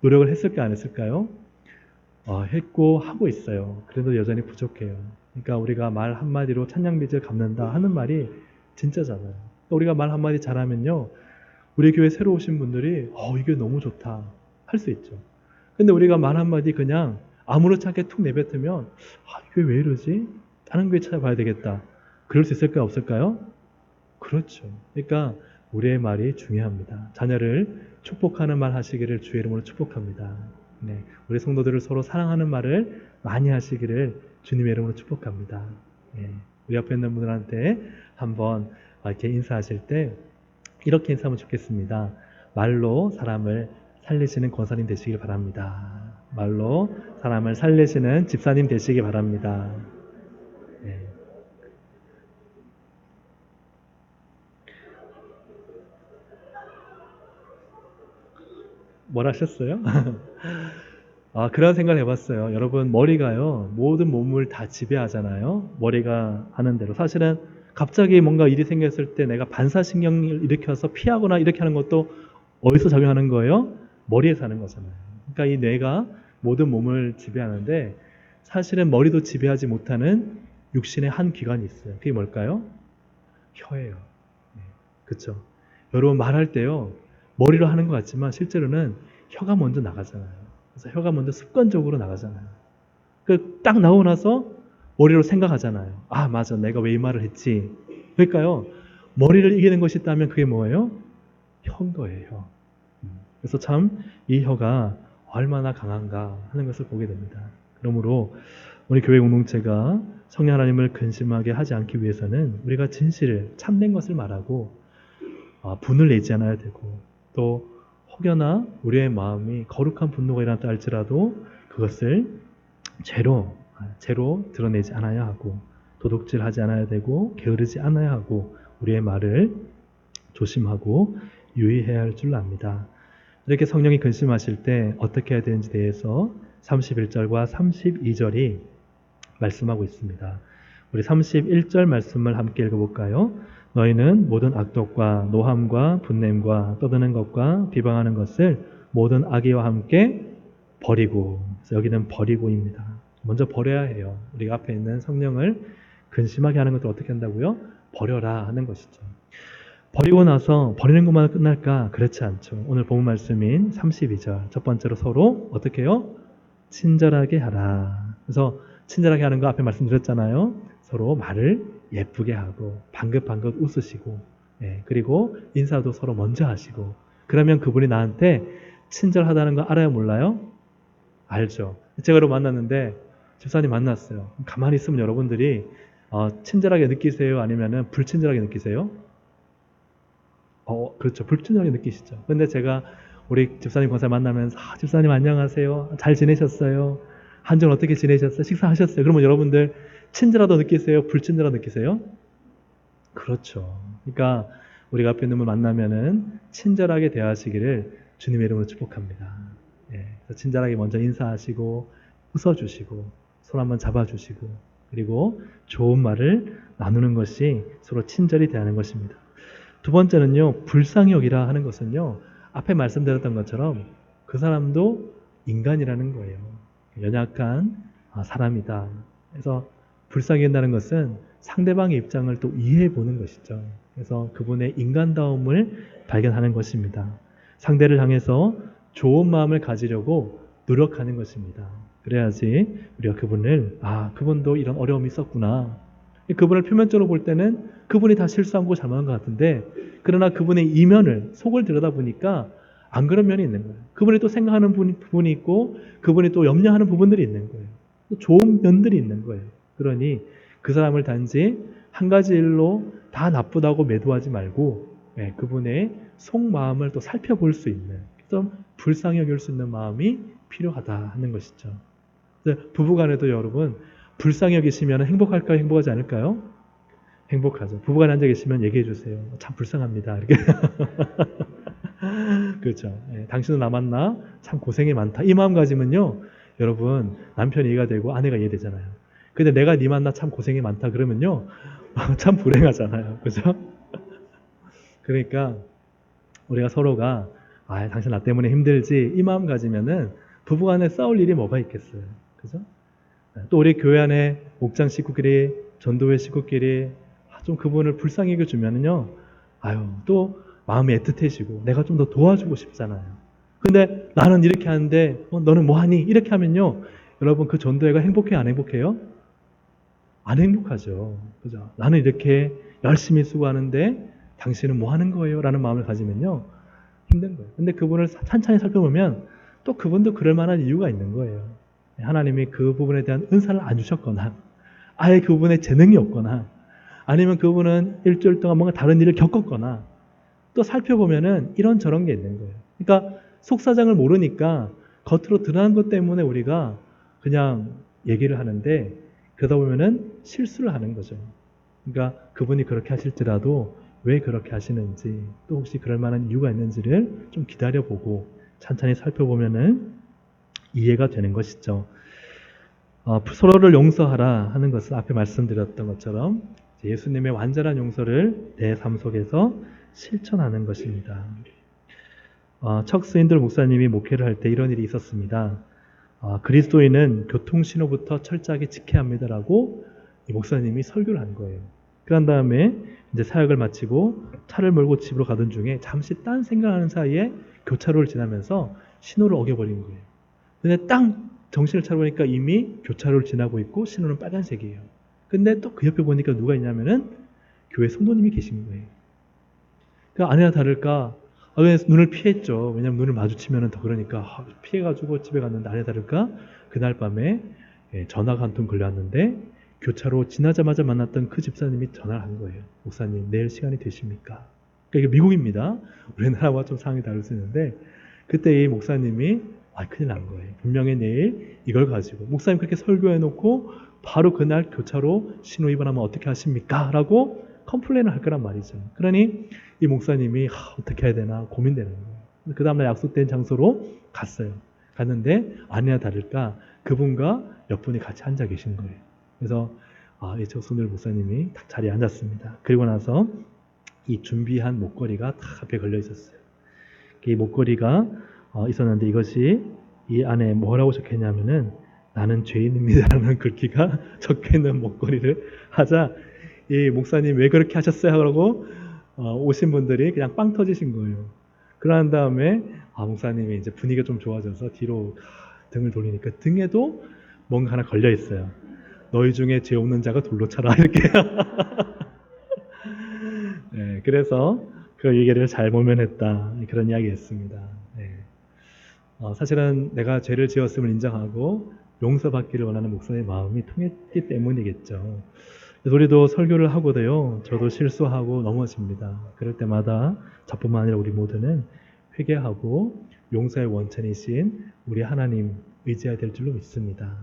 Speaker 1: 노력을 했을까, 안 했을까요? 했고, 하고 있어요. 그래도 여전히 부족해요. 그러니까 우리가 말 한마디로 찬양빚을 갚는다 하는 말이 진짜잖아요. 우리가 말 한마디 잘하면요, 우리 교회 새로 오신 분들이 이게 너무 좋다 할 수 있죠. 근데 우리가 말 한마디 그냥 아무렇지 않게 툭 내뱉으면 이게 왜 이러지? 다른 교회 찾아봐야 되겠다. 그럴 수 있을까요? 없을까요? 그렇죠. 그러니까 우리의 말이 중요합니다. 자녀를 축복하는 말 하시기를 주의 이름으로 축복합니다. 네, 우리 성도들을 서로 사랑하는 말을 많이 하시기를 주님의 이름으로 축복합니다. 네, 우리 옆에 있는 분들한테 한번 이렇게 인사하실 때 이렇게 인사하면 좋겠습니다. 말로 사람을 살리시는 권사님 되시길 바랍니다. 말로 사람을 살리시는 집사님 되시기 바랍니다. 네. 뭘 하셨어요? 그런 생각을 해봤어요. 여러분, 머리가요, 모든 몸을 다 지배하잖아요. 머리가 하는 대로. 사실은 갑자기 뭔가 일이 생겼을 때 내가 반사신경을 일으켜서 피하거나 이렇게 하는 것도 어디서 작용하는 거예요? 머리에서 하는 거잖아요. 그러니까 이 뇌가 모든 몸을 지배하는데 사실은 머리도 지배하지 못하는 육신의 한 기관이 있어요. 그게 뭘까요? 혀예요. 네, 그렇죠. 여러분 말할 때요, 머리로 하는 것 같지만 실제로는 혀가 먼저 나가잖아요. 그래서 혀가 먼저 습관적으로 나가잖아요. 딱 나오고 나서 머리로 생각하잖아요. 아, 맞아. 내가 왜 이 말을 했지? 그러니까요, 머리를 이기는 것이 있다면 그게 뭐예요? 혀인 거예요, 혀. 그래서 참 이 혀가 얼마나 강한가 하는 것을 보게 됩니다. 그러므로 우리 교회 공동체가 성령 하나님을 근심하게 하지 않기 위해서는 우리가 진실을 참된 것을 말하고 분을 내지 않아야 되고, 또 혹여나 우리의 마음이 거룩한 분노가 일어났다 할지라도 그것을 죄로 드러내지 않아야 하고, 도둑질하지 않아야 되고, 게으르지 않아야 하고, 우리의 말을 조심하고 유의해야 할 줄 압니다. 이렇게 성령이 근심하실 때 어떻게 해야 되는지 대해서 31절과 32절이 말씀하고 있습니다. 우리 31절 말씀을 함께 읽어볼까요? 너희는 모든 악독과 노함과 분냄과 떠드는 것과 비방하는 것을 모든 악의와 함께 버리고, 그래서 여기는 버리고입니다. 먼저 버려야 해요. 우리가 앞에 있는 성령을 근심하게 하는 것을 어떻게 한다고요? 버려라 하는 것이죠. 버리고 나서 버리는 것만 끝날까? 그렇지 않죠. 오늘 본 말씀인 32절 첫 번째로 서로 어떻게 해요? 친절하게 하라. 그래서 친절하게 하는 거 앞에 말씀드렸잖아요. 서로 말을 예쁘게 하고 방긋방긋 웃으시고, 그리고 인사도 서로 먼저 하시고, 그러면 그분이 나한테 친절하다는 거 알아요, 몰라요? 알죠. 제가 여러분 만났는데 집사님 만났어요. 가만히 있으면 여러분들이 친절하게 느끼세요? 아니면 불친절하게 느끼세요? 그렇죠. 불친절하게 느끼시죠. 근데 제가 우리 집사님 권사 만나면서 집사님 안녕하세요. 잘 지내셨어요? 한주는 어떻게 지내셨어요? 식사하셨어요? 그러면 여러분들 친절하다 느끼세요? 불친절하다 느끼세요? 그렇죠. 그러니까 우리가 앞에 있는 분 만나면은 친절하게 대하시기를 주님의 이름으로 축복합니다. 예. 친절하게 먼저 인사하시고 웃어주시고 손 한번 잡아주시고 그리고 좋은 말을 나누는 것이 서로 친절히 대하는 것입니다. 두 번째는요, 불쌍히 여기라 하는 것은요, 앞에 말씀드렸던 것처럼 그 사람도 인간이라는 거예요. 연약한 사람이다. 그래서 불쌍히 여긴다는 것은 상대방의 입장을 또 이해해 보는 것이죠. 그래서 그분의 인간다움을 발견하는 것입니다. 상대를 향해서 좋은 마음을 가지려고 노력하는 것입니다. 그래야지 우리가 그분을 그분도 이런 어려움이 있었구나. 그분을 표면적으로 볼 때는 그분이 다 실수한 거 잘못한 것 같은데 그러나 그분의 이면을 속을 들여다보니까 안 그런 면이 있는 거예요. 그분이 또 생각하는 부분이 있고 그분이 또 염려하는 부분들이 있는 거예요. 또 좋은 면들이 있는 거예요. 그러니 그 사람을 단지 한 가지 일로 다 나쁘다고 매도하지 말고 그분의 속마음을 또 살펴볼 수 있는 좀 불쌍히 여길 수 있는 마음이 필요하다 하는 것이죠. 부부간에도 여러분 불쌍히 여기시면 행복할까요? 행복하지 않을까요? 행복하죠. 부부간에 앉아 계시면 얘기해 주세요. 참 불쌍합니다. 이렇게. 그렇죠. 당신은 나 만나 참 고생이 많다. 이 마음가짐은요, 여러분 남편이 이해가 되고 아내가 이해되잖아요. 근데 내가 네 만나 참 고생이 많다 그러면요, 참 불행하잖아요. 그죠? 그러니까 우리가 서로가 당신 나 때문에 힘들지 이 마음 가지면은 부부간에 싸울 일이 뭐가 있겠어요. 그죠? 또 우리 교회 안에 목장 식구끼리 전도회 식구끼리 좀 그분을 불쌍히 여겨주면은요, 또 마음이 애틋해지고 내가 좀 더 도와주고 싶잖아요. 근데 나는 이렇게 하는데 너는 뭐 하니? 이렇게 하면요, 여러분 그 전도회가 행복해요? 안 행복해요? 안 행복하죠. 그죠? 나는 이렇게 열심히 수고하는데 당신은 뭐 하는 거예요? 라는 마음을 가지면요, 힘든 거예요. 근데 그분을 찬찬히 살펴보면 또 그분도 그럴 만한 이유가 있는 거예요. 하나님이 그 부분에 대한 은사를 안 주셨거나 아예 그 부분에 재능이 없거나 아니면 그분은 일주일 동안 뭔가 다른 일을 겪었거나 또 살펴보면은 이런저런 게 있는 거예요. 그러니까 속사정을 모르니까 겉으로 드러난 것 때문에 우리가 그냥 얘기를 하는데 그러다 보면은 실수를 하는 거죠. 그러니까 그분이 그렇게 하실지라도 왜 그렇게 하시는지 또 혹시 그럴 만한 이유가 있는지를 좀 기다려보고 찬찬히 살펴보면은 이해가 되는 것이죠. 서로를 용서하라 하는 것은 앞에 말씀드렸던 것처럼 예수님의 완전한 용서를 내 삶 속에서 실천하는 것입니다. 척스인들 목사님이 목회를 할 때 이런 일이 있었습니다. 그리스도인은 교통신호부터 철저하게 지켜야 합니다라고 이 목사님이 설교를 한 거예요. 그런 다음에 이제 사역을 마치고 차를 몰고 집으로 가던 중에 잠시 딴 생각하는 사이에 교차로를 지나면서 신호를 어겨버린 거예요. 근데 딱 정신을 차려보니까 이미 교차로를 지나고 있고 신호는 빨간색이에요. 근데 또 그 옆에 보니까 누가 있냐면은 교회 성도님이 계신 거예요. 그러니까 아니나 다를까 눈을 피했죠. 왜냐면 눈을 마주치면 더 그러니까 피해가지고 집에 갔는데 아니나 다를까 그날 밤에 전화가 한 통 걸려왔는데 교차로 지나자마자 만났던 그 집사님이 전화를 한 거예요. 목사님 내일 시간이 되십니까? 그러니까 이게 미국입니다. 우리나라와 좀 상황이 다를 수 있는데 그때 이 목사님이 큰일 난 거예요. 분명히 내일 이걸 가지고 목사님 그렇게 설교해놓고 바로 그날 교차로 신호 위반하면 어떻게 하십니까? 라고 컴플레인을 할 거란 말이죠. 그러니 이 목사님이 어떻게 해야 되나 고민되는 거예요. 그 다음날 약속된 장소로 갔어요. 갔는데 아니나 다를까 그분과 몇 분이 같이 앉아 계신 거예요. 그래서 저 손을 목사님이 딱 자리에 앉았습니다. 그리고 나서 이 준비한 목걸이가 딱 앞에 걸려 있었어요. 이 목걸이가 있었는데 이것이 이 안에 뭐라고 적혀있냐면은 나는 죄인입니다라는 글귀가 적혀있는 목걸이를 하자 이 목사님 왜 그렇게 하셨어요? 하고 오신 분들이 그냥 빵 터지신 거예요. 그러한 다음에 목사님이 이제 분위기가 좀 좋아져서 뒤로 등을 돌리니까 등에도 뭔가 하나 걸려 있어요. 너희 중에 죄 없는 자가 돌로 차라 이렇게. 네, 그래서 그 얘기를 잘 모면했다 그런 이야기했습니다. 네. 사실은 내가 죄를 지었음을 인정하고 용서받기를 원하는 목사의 마음이 통했기 때문이겠죠. 우리도 설교를 하고도요, 저도 실수하고 넘어집니다. 그럴 때마다 저뿐만 아니라 우리 모두는 회개하고 용서의 원천이신 우리 하나님 의지해야 될 줄로 믿습니다.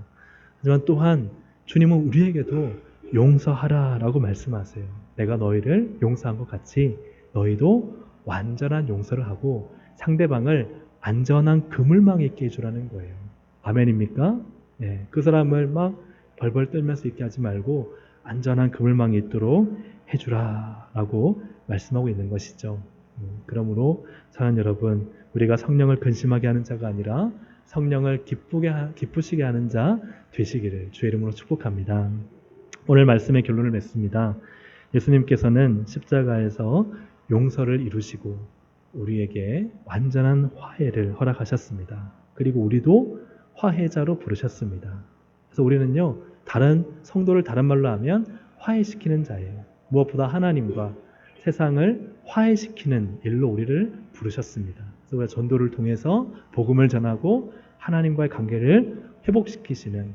Speaker 1: 하지만 또한 주님은 우리에게도 용서하라 라고 말씀하세요. 내가 너희를 용서한 것 같이 너희도 완전한 용서를 하고 상대방을 안전한 그물망에 있게 해주라는 거예요. 아멘입니까? 예, 그 사람을 막 벌벌 떨면서 있게 하지 말고 안전한 그물망에 있도록 해주라라고 말씀하고 있는 것이죠. 그러므로 사랑하는 여러분, 우리가 성령을 근심하게 하는 자가 아니라 성령을 기쁘시게 하는 자 되시기를 주의 이름으로 축복합니다. 오늘 말씀의 결론을 맺습니다. 예수님께서는 십자가에서 용서를 이루시고 우리에게 완전한 화해를 허락하셨습니다. 그리고 우리도 화해자로 부르셨습니다. 그래서 우리는요, 다른 성도를 다른 말로 하면 화해시키는 자예요. 무엇보다 하나님과 세상을 화해시키는 일로 우리를 부르셨습니다. 그래서 우리가 전도를 통해서 복음을 전하고 하나님과의 관계를 회복시키는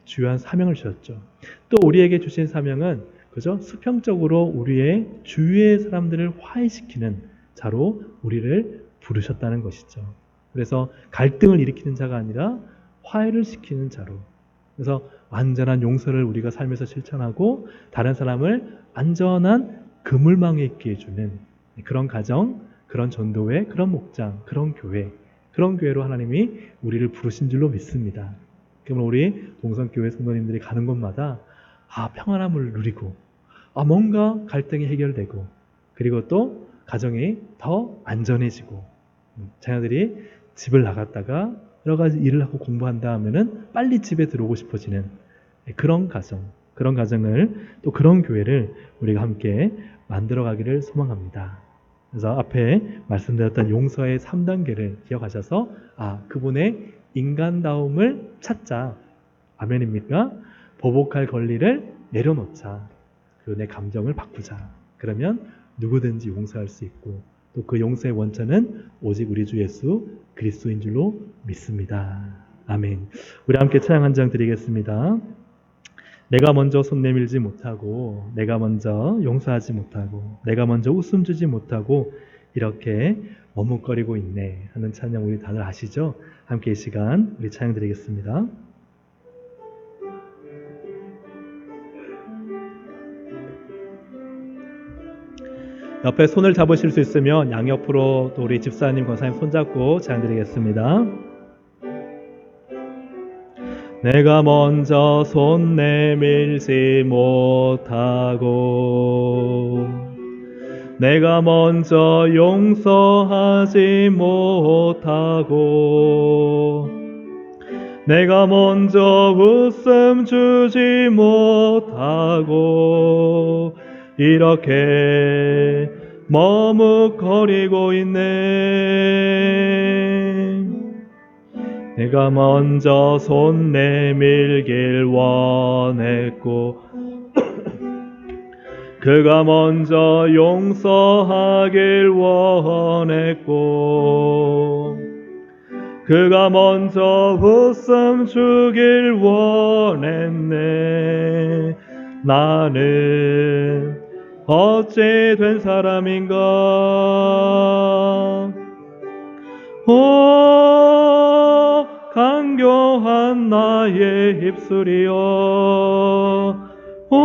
Speaker 1: 주요한 사명을 주셨죠. 또 우리에게 주신 사명은 그죠? 수평적으로 우리의 주위의 사람들을 화해시키는 자로 우리를 부르셨다는 것이죠. 그래서 갈등을 일으키는 자가 아니라 화해를 시키는 자로. 그래서 완전한 용서를 우리가 삶에서 실천하고 다른 사람을 안전한 그물망에 있게 해주는 그런 가정, 그런 전도회, 그런 목장, 그런 교회로 하나님이 우리를 부르신 줄로 믿습니다. 그러면 우리 동성교회 성도님들이 가는 곳마다 평안함을 누리고 뭔가 갈등이 해결되고 그리고 또 가정이 더 안전해지고 자녀들이 집을 나갔다가 여러 가지 일을 하고 공부한다 하면은 빨리 집에 들어오고 싶어지는 그런 가정을 또 그런 교회를 우리가 함께 만들어가기를 소망합니다. 그래서 앞에 말씀드렸던 용서의 3단계를 기억하셔서 그분의 인간다움을 찾자. 아멘입니까? 보복할 권리를 내려놓자. 그리고 내 감정을 바꾸자. 그러면 누구든지 용서할 수 있고 또 그 용서의 원천은 오직 우리 주 예수 그리스도인 줄로 믿습니다. 아멘. 우리 함께 찬양 한 장 드리겠습니다. 내가 먼저 손 내밀지 못하고 내가 먼저 용서하지 못하고 내가 먼저 웃음 주지 못하고 이렇게 머뭇거리고 있네 하는 찬양 우리 다들 아시죠? 함께 이 시간 우리 찬양 드리겠습니다. 옆에 손을 잡으실 수 있으면 양옆으로 또 우리 집사님, 권사님 손잡고 찬양 드리겠습니다. 내가 먼저 손 내밀지 못하고 내가 먼저 용서하지 못하고 내가 먼저 웃음 주지 못하고 이렇게 머뭇거리고 있네. 내가 먼저 손 내밀길 원했고 그가 먼저 용서하길 원했고 그가 먼저 웃음 주길 원했네. 나는 어찌 된 사람인가? 오 간교한 나의 입술이여 오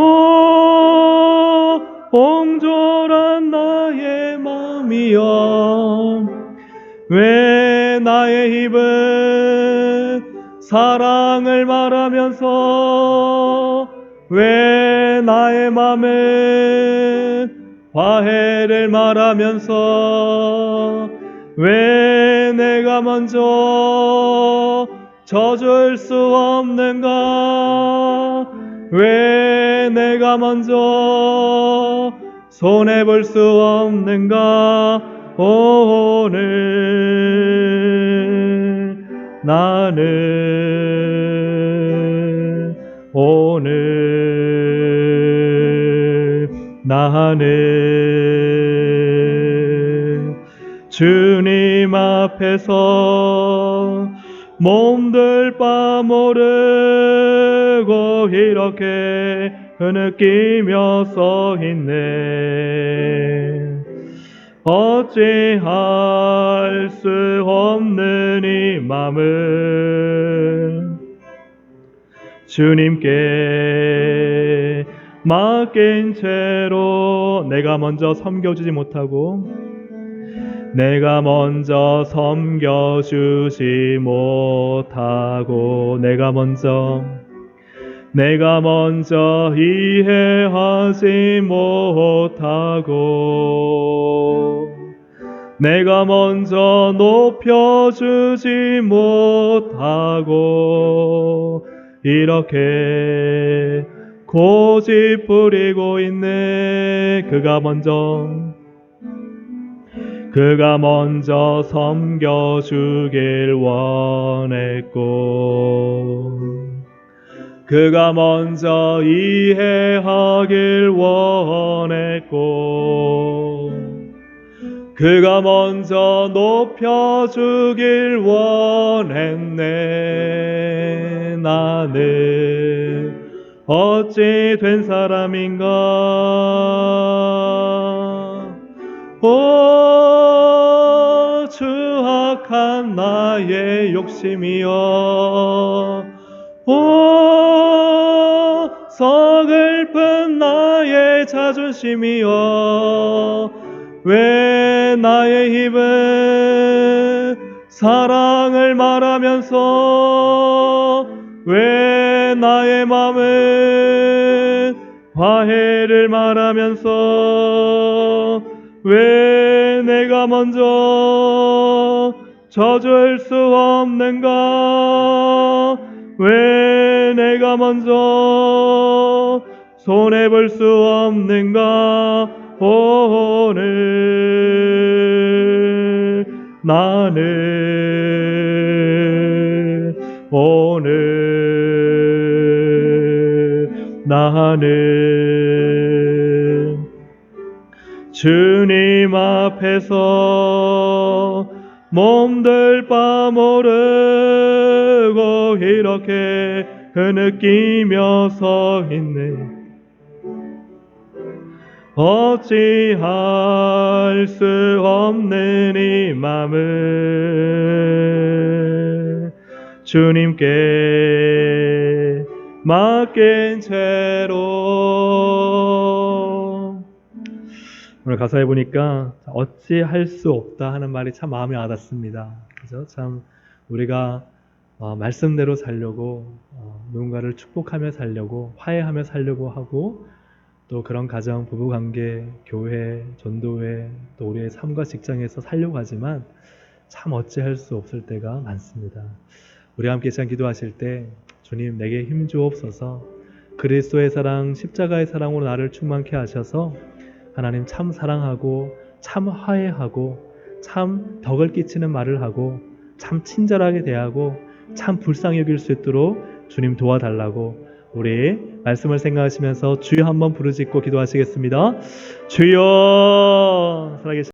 Speaker 1: 옹졸한 나의 마음이여 왜 나의 입은 사랑을 말하면서 왜 나의 마음은 화해를 말하면서 왜 내가 먼저 져줄 수 없는가? 왜 내가 먼저 손해볼 수 없는가? 오늘 나는 주님 앞에서 몸둘 바 모르고 이렇게 흐느끼며 서 있네. 어찌할 수 없는 이 맘을 주님께 맡긴 채로 내가 먼저 섬겨주지 못하고 내가 먼저 섬겨주지 못하고 내가 먼저 이해하지 못하고 내가 먼저 높여주지 못하고 이렇게 고집 부리고 있네. 그가 먼저 섬겨주길 원했고 그가 먼저 이해하길 원했고 그가 먼저 높여주길 원했네. 나는 어찌 된 사람인가. 오 추악한 나의 욕심이여, 오 서글픈 나의 자존심이여, 왜 나의 힘은 사랑을 말하면서 왜 나의 마음은 화해를 말하면서 왜 내가 먼저 져줄 수 없는가. 왜 내가 먼저 손해볼 수 없는가. 오늘 나는 주님 앞에서 몸둘 바 모르고 이렇게 흐느끼며 서 있네. 어찌할 수 없는 이 맘을 주님께 맡긴 채로. 오늘 가사에 보니까 어찌할 수 없다 하는 말이 참 마음에 와닿습니다. 그죠? 참 우리가 말씀대로 살려고 누군가를 축복하며 살려고 화해하며 살려고 하고 또 그런 가정, 부부관계, 교회, 전도회, 또 우리의 삶과 직장에서 살려고 하지만 참 어찌할 수 없을 때가 많습니다. 우리 함께 시간 기도하실 때 주님 내게 힘 주옵소서. 그리스도의 사랑, 십자가의 사랑으로 나를 충만케 하셔서 하나님 참 사랑하고 참 화해하고 참 덕을 끼치는 말을 하고 참 친절하게 대하고 참 불쌍히 여길 수 있도록 주님 도와달라고 우리 말씀을 생각하시면서 주여 한번 부르짖고 기도하시겠습니다. 주여 살아계신